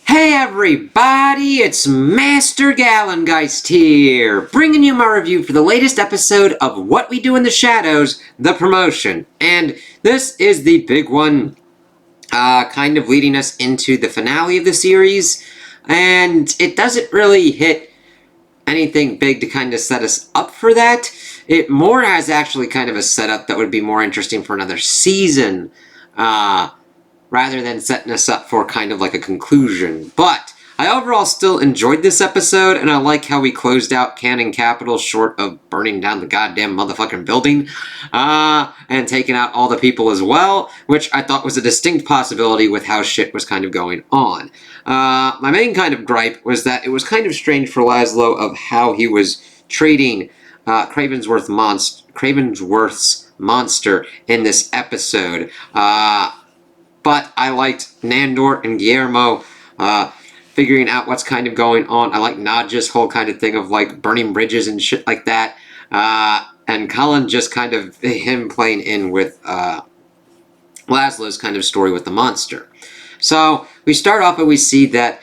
Hey everybody, it's Master Gallengeist here, bringing you my review for the latest episode of What We Do in the Shadows, The Promotion. And this is the big one, kind of leading us into the finale of the series. And it doesn't really hit anything big to kind of set us up for that. It more has actually kind of a setup that would be more interesting for another season, rather than setting us up for kind of like a conclusion. But I overall still enjoyed this episode, and I like how we closed out Cannon Capital short of burning down the goddamn motherfucking building, and taking out all the people as well, which I thought was a distinct possibility with how shit was kind of going on. My main kind of gripe was that it was kind of strange for Laszlo of how he was treating Cravensworth's monster in this episode. But I liked Nandor and Guillermo figuring out what's kind of going on. I like Nadja's whole kind of thing of like burning bridges and shit like that. And Colin just kind of him playing in with Laszlo's kind of story with the monster. So we start off and we see that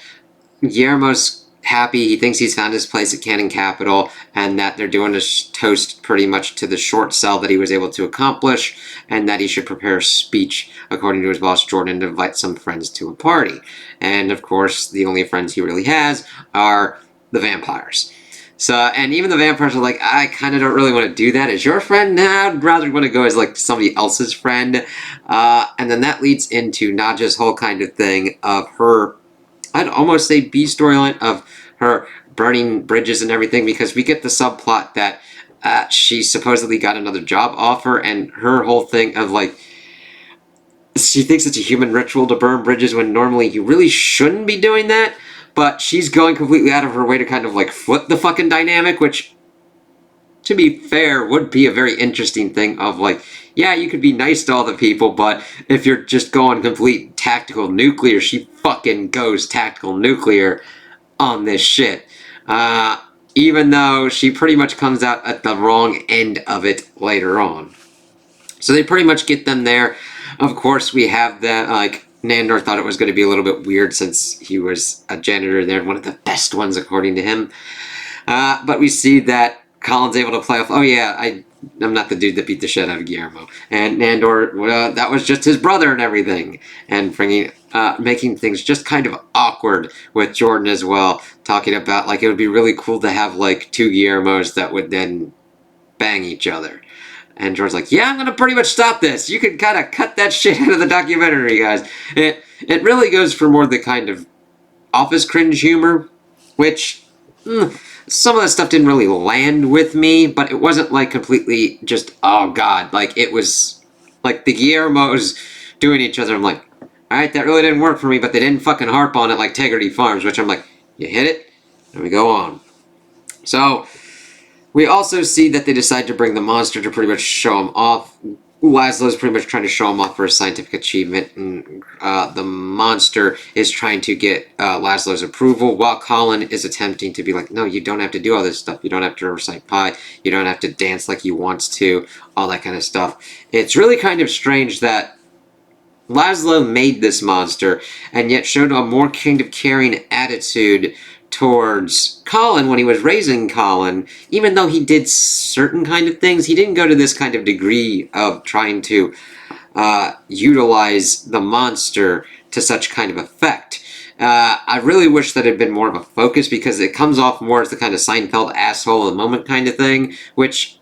Guillermo's happy. He thinks he's found his place at Cannon Capital, and that they're doing a toast pretty much to the short sell that he was able to accomplish, and that he should prepare a speech, according to his boss Jordan, to invite some friends to a party. And of course, the only friends he really has are the vampires. So, and even the vampires are like, I kind of don't really want to do that as your friend. Nah, I'd rather want to go as like somebody else's friend. And then that leads into Nadja's whole kind of thing of her, I'd almost say B storyline of her burning bridges and everything, because we get the subplot that she supposedly got another job offer, and her whole thing of like, she thinks it's a human ritual to burn bridges when normally you really shouldn't be doing that, but she's going completely out of her way to kind of like flip the fucking dynamic, which, to be fair, would be a very interesting thing of like, yeah, you could be nice to all the people, but if you're just going complete tactical nuclear, she fucking goes tactical nuclear on this shit. Even though she pretty much comes out at the wrong end of it later on. So they pretty much get them there. Of course, we have that, like, Nandor thought it was going to be a little bit weird since he was a janitor there, one of the best ones according to him. But we see that Colin's able to play off, oh yeah, I'm not the dude that beat the shit out of Guillermo. And Nandor, that was just his brother and everything. And making things just kind of awkward with Jordan as well. Talking about, like, it would be really cool to have, like, two Guillermos that would then bang each other. And Jordan's like, yeah, I'm going to pretty much stop this. You can kind of cut that shit out of the documentary, guys. It really goes for more the kind of office cringe humor, which... some of that stuff didn't really land with me, but it wasn't like completely just, oh god, like it was like the Guillermos doing each other. I'm like, alright, that really didn't work for me, but they didn't fucking harp on it like Tegrity Farms, which I'm like, you hit it, and we go on. So, we also see that they decide to bring the monster to pretty much show him off. Laszlo's pretty much trying to show him off for his scientific achievement, and the monster is trying to get Laszlo's approval, while Colin is attempting to be like, no, you don't have to do all this stuff, you don't have to recite pi, you don't have to dance like you want to, all that kind of stuff. It's really kind of strange that Laszlo made this monster, and yet showed a more kind of caring attitude towards Colin when he was raising Colin, even though he did certain kind of things. He didn't go to this kind of degree of trying to utilize the monster to such kind of effect. I really wish that it had been more of a focus, because it comes off more as the kind of Seinfeld asshole of the moment kind of thing, which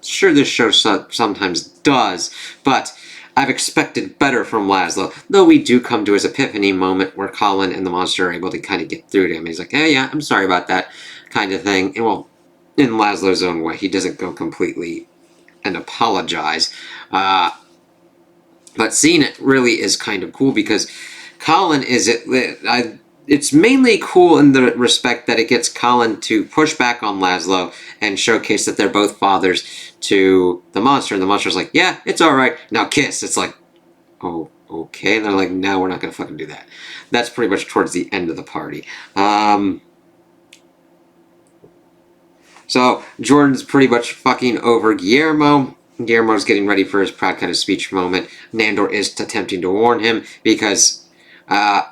sure this show sometimes does, but I've expected better from Laszlo, though we do come to his epiphany moment where Colin and the monster are able to kind of get through to him. He's like, hey, yeah, I'm sorry about that kind of thing. And well, in Laszlo's own way, he doesn't go completely and apologize. But seeing it really is kind of cool, because Colin it's mainly cool in the respect that it gets Colin to push back on Laszlo and showcase that they're both fathers to the monster. And the monster's like, yeah, it's alright, now kiss. It's like, oh, okay. And they're like, no, we're not going to fucking do that. That's pretty much towards the end of the party. So Jordan's pretty much fucking over Guillermo. Guillermo's getting ready for his proud kind of speech moment. Nandor is attempting to warn him, because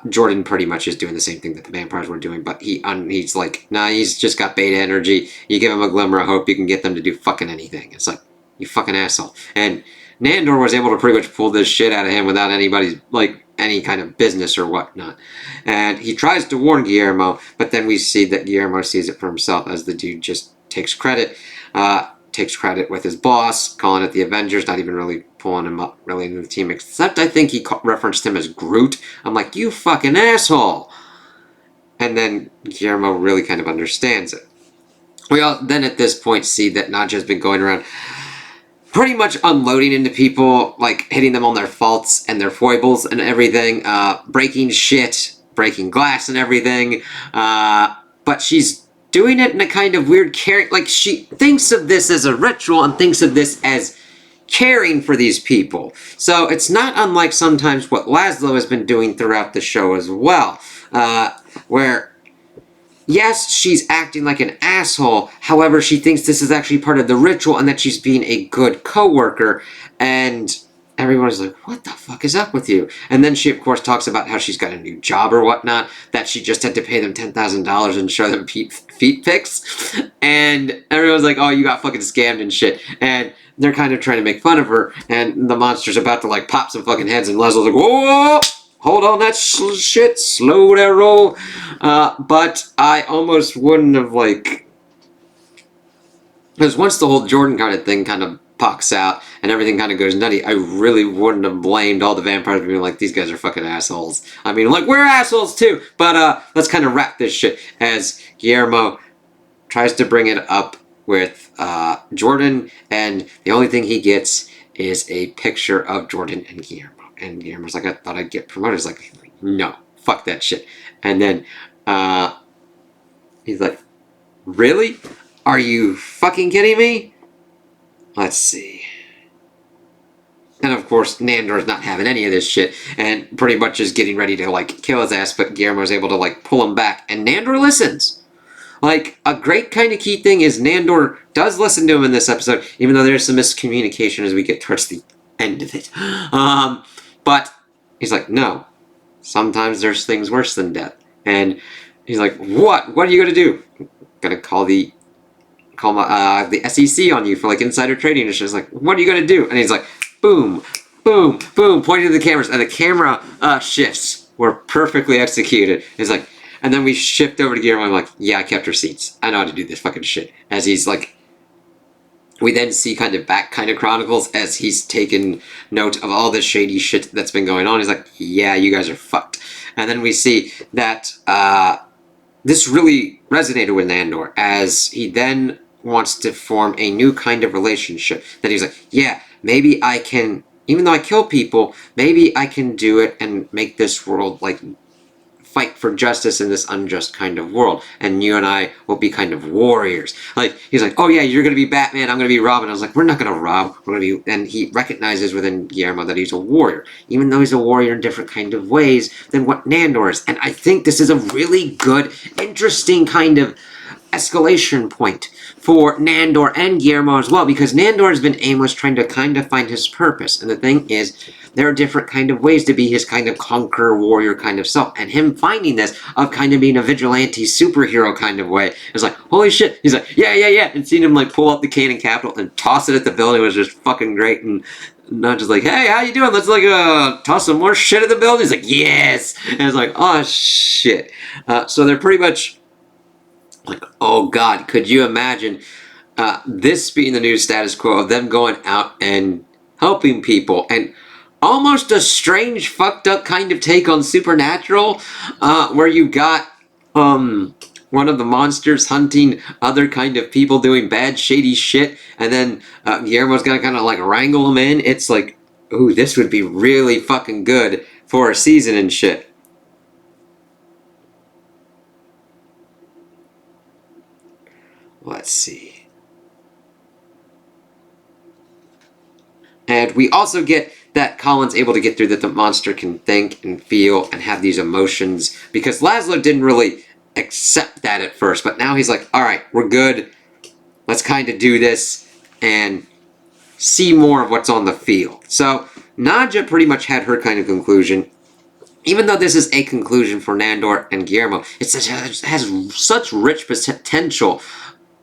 Jordan pretty much is doing the same thing that the vampires were doing, but he's like, nah, he's just got beta energy. You give him a glimmer of hope, you can get them to do fucking anything. It's like, you fucking asshole. And Nandor was able to pretty much pull this shit out of him without anybody's, like, any kind of business or whatnot. And he tries to warn Guillermo, but then we see that Guillermo sees it for himself as the dude just takes credit with his boss, calling it the Avengers, not even really pulling him up really into the team, except I think he referenced him as Groot. I'm like, you fucking asshole! And then Guillermo really kind of understands it. We all then at this point see that Nadja's been going around pretty much unloading into people, like hitting them on their faults and their foibles and everything, breaking shit, breaking glass and everything, but she's doing it in a kind of weird caring, like she thinks of this as a ritual and thinks of this as caring for these people. So it's not unlike sometimes what Laszlo has been doing throughout the show as well, where yes, she's acting like an asshole, however, she thinks this is actually part of the ritual and that she's being a good co-worker, and everyone's like, what the fuck is up with you? And then she, of course, talks about how she's got a new job or whatnot, that she just had to pay them $10,000 and show them feet pics. And everyone's like, oh, you got fucking scammed and shit. And they're kind of trying to make fun of her, and the monster's about to, like, pop some fucking heads, and Leslie's like, whoa! Hold on that shit, slow that roll. But I almost wouldn't have, like... Because once the whole Jordan kind of thing kind of pucks out and everything kind of goes nutty, I really wouldn't have blamed all the vampires for being like, these guys are fucking assholes. I mean, like, we're assholes too! But, let's kind of wrap this shit as Guillermo tries to bring it up with, Jordan, and the only thing he gets is a picture of Jordan and Guillermo. And Guillermo's like, I thought I'd get promoted. He's like, no, fuck that shit. And then, he's like, really? Are you fucking kidding me? Let's see. And of course, Nandor's not having any of this shit, and pretty much is getting ready to, like, kill his ass, but Guillermo's able to, like, pull him back, and Nandor listens. Like, a great kind of key thing is Nandor does listen to him in this episode, even though there's some miscommunication as we get towards the end of it. But he's like, no, sometimes there's things worse than death. And he's like, what? What are you going to do? I'm going to call the SEC on you for, like, insider trading. And she's like, what are you going to do? And he's like, boom, boom, boom, pointing to the cameras. And the camera shifts were perfectly executed. He's like, and then we shift over to Guillermo. I'm like, yeah, I kept receipts. I know how to do this fucking shit. As he's like, we then see kind of back kind of chronicles as he's taken note of all this shady shit that's been going on. He's like, yeah, you guys are fucked. And then we see that this really resonated with Nandor as he then wants to form a new kind of relationship. That he's like, yeah, maybe I can, even though I kill people, maybe I can do it and make this world, like, fight for justice in this unjust kind of world, and you and I will be kind of warriors. Like, he's like, oh yeah, you're gonna be Batman, I'm gonna be Robin. I was like, we're not gonna rob, we're gonna be, and he recognizes within Guillermo that he's a warrior, even though he's a warrior in different kind of ways than what Nandor is. And I think this is a really good, interesting kind of escalation point for Nandor and Guillermo as well, because Nandor has been aimless, trying to kind of find his purpose. And the thing is, there are different kind of ways to be his kind of conqueror, warrior kind of self. And him finding this of kind of being a vigilante superhero kind of way is like, holy shit. He's like, yeah, yeah, yeah. And seeing him, like, pull up the Cannon Capital and toss it at the building was just fucking great. And not just like, hey, how you doing? Let's, like, toss some more shit at the building. He's like, yes. And it's like, oh, shit. So they're pretty much like, oh God, could you imagine this being the new status quo of them going out and helping people, and almost a strange, fucked up kind of take on Supernatural, where you got one of the monsters hunting other kind of people doing bad, shady shit, and then Guillermo's gonna kind of, like, wrangle them in. It's like, ooh, this would be really fucking good for a season and shit. Let's see. And we also get that Colin's able to get through that the monster can think and feel and have these emotions, because Laszlo didn't really accept that at first, but now he's like, alright, we're good. Let's kind of do this and see more of what's on the field. So Nadja pretty much had her kind of conclusion. even though this is a conclusion for Nandor and Guillermo, it has such rich potential.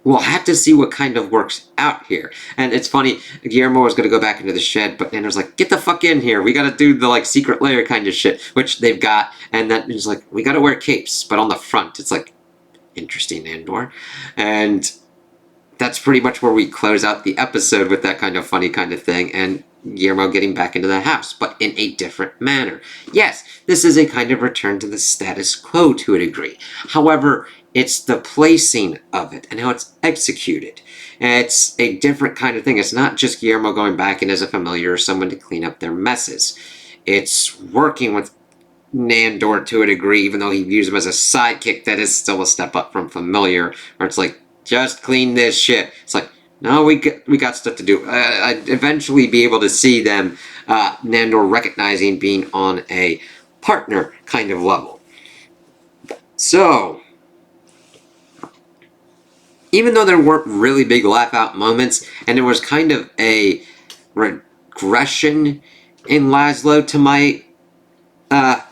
We'll have to see what kind of works out here. And it's funny, Guillermo was going to go back into the shed, but Nandor's like, get the fuck in here. We got to do the, like, secret layer kind of shit, which they've got. And then he's like, we got to wear capes, but on the front. It's like, interesting, Nandor. And that's pretty much where we close out the episode with that kind of funny kind of thing. And Guillermo getting back into the house, but in a different manner. Yes, this is a kind of return to the status quo to a degree. However, it's the placing of it and how it's executed. It's a different kind of thing. It's not just Guillermo going back in as a familiar or someone to clean up their messes. It's working with Nandor to a degree, even though he views him as a sidekick, that is still a step up from familiar, where it's like, just clean this shit. It's like, no, we got stuff to do. I'd eventually be able to see them, Nandor recognizing being on a partner kind of level. So, even though there weren't really big laugh-out moments, and there was kind of a regression in Laszlo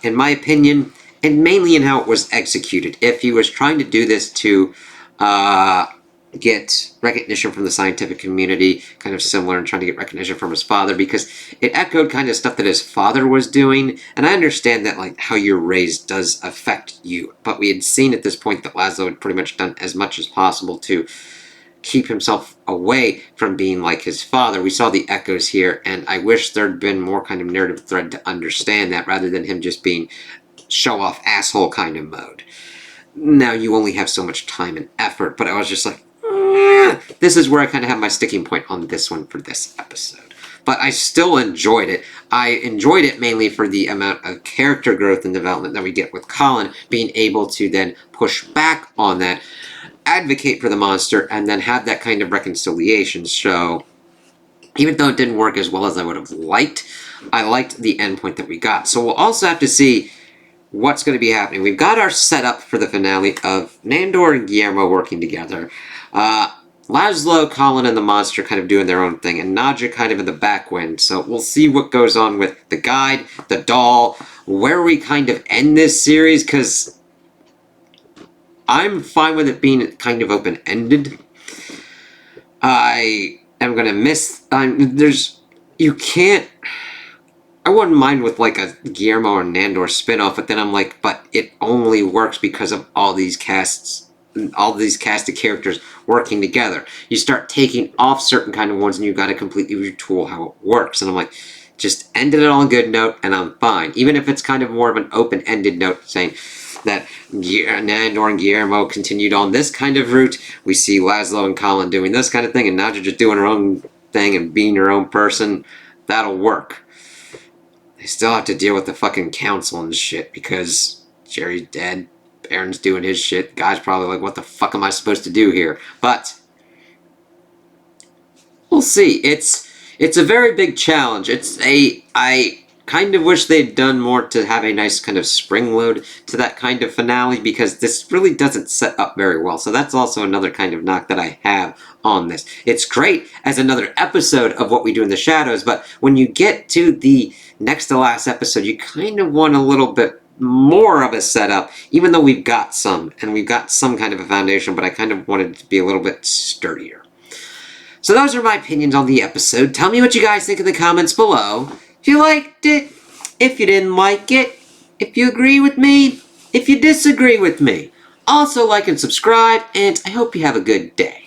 in my opinion, and mainly in how it was executed. If he was trying to do this to get recognition from the scientific community, kind of similar, and trying to get recognition from his father, because it echoed kind of stuff that his father was doing, and I understand that, like, how you're raised does affect you, but we had seen at this point that Laszlo had pretty much done as much as possible to keep himself away from being like his father. We saw the echoes here, and I wish there'd been more kind of narrative thread to understand that, rather than him just being show-off asshole kind of mode. Now, you only have so much time and effort, but I was just like, this is where I kind of have my sticking point on this one for this episode. But I still enjoyed it. I enjoyed it mainly for the amount of character growth and development that we get with Colin, being able to then push back on that, advocate for the monster, and then have that kind of reconciliation. So, even though it didn't work as well as I would have liked, I liked the endpoint that we got. So we'll also have to see what's going to be happening. We've got our setup for the finale of Nandor and Guillermo working together. Laszlo, Colin, and the monster kind of doing their own thing, and Nadja kind of in the backwind. So we'll see what goes on with the guide, the doll, where we kind of end this series, because I'm fine with it being kind of open-ended. I am going to miss... you can't... I wouldn't mind with, like, a Guillermo or Nandor spin-off, but then I'm like, but it only works because of all these casted characters working together. You start taking off certain kind of ones, and you've got to completely retool how it works. And I'm like, just ended it on a good note, and I'm fine. Even if it's kind of more of an open-ended note, saying that Nandor and Guillermo continued on this kind of route. We see Laszlo and Colin doing this kind of thing, and Nadja just doing her own thing and being her own person. That'll work. They still have to deal with the fucking council and shit, because Jerry's dead, Baron's doing his shit, the guy's probably like, what the fuck am I supposed to do here? But we'll see. It's a very big challenge. I kind of wish they'd done more to have a nice kind of spring load to that kind of finale, because this really doesn't set up very well. So that's also another kind of knock that I have on this. It's great as another episode of What We Do in the Shadows, but when you get to the next to last episode, you kind of want a little bit more of a setup, even though we've got some, and we've got some kind of a foundation, but I kind of wanted it to be a little bit sturdier. So those are my opinions on the episode. Tell me what you guys think in the comments below. If you liked it, if you didn't like it, if you agree with me, if you disagree with me. Also like and subscribe, and I hope you have a good day.